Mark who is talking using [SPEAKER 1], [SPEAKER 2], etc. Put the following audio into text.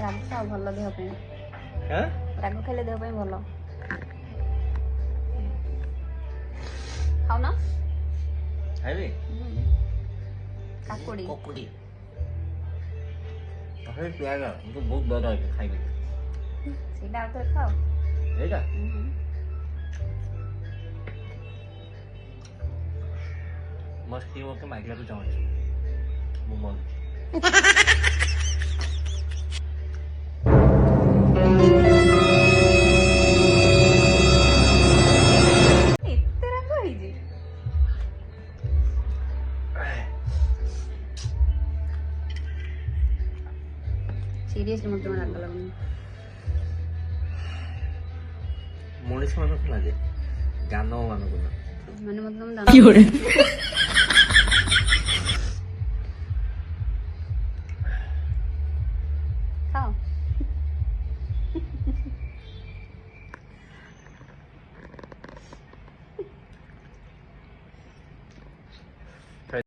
[SPEAKER 1] ରାଗ ଖାଅ ଭଲ ଦେହ ପାଇଁ।
[SPEAKER 2] ହାଁ
[SPEAKER 1] ରାଗ ଖାଇଲେ ଦେହ ପାଇଁ ଭଲ। ଖାଉନ?
[SPEAKER 2] ଖାଇବି
[SPEAKER 1] କାକୁଡି
[SPEAKER 2] ପକୁଡି ତଥାପି ପିଆଜ କିନ୍ତୁ ବହୁତ ଡର ଅଛି ଖାଇବି
[SPEAKER 1] ସେଇଟା ଆଉ ଥରେ ଖାଅ।
[SPEAKER 2] ଏଇଟା ମୋ ସ୍ତ୍ରୀ ମୋତେ ମାଗିବାକୁ ଚାହୁଁଛି ମୁଁ ମରୁଛି
[SPEAKER 1] ଏତେ ରାଗ ହେଇଛି? ସିରିୟସଲି ମୋତେ ଜମା ରାଗ ଲାଗୁନି।
[SPEAKER 2] ମଣିଷ ମାନଙ୍କୁ ଲାଗେ ଜ୍ଞାନ ମାନଙ୍କୁ ନା
[SPEAKER 1] ମାନେ ମୋତେ ତମେ
[SPEAKER 3] কি
[SPEAKER 1] ଜାଣ
[SPEAKER 3] hore
[SPEAKER 1] ଖାଅ।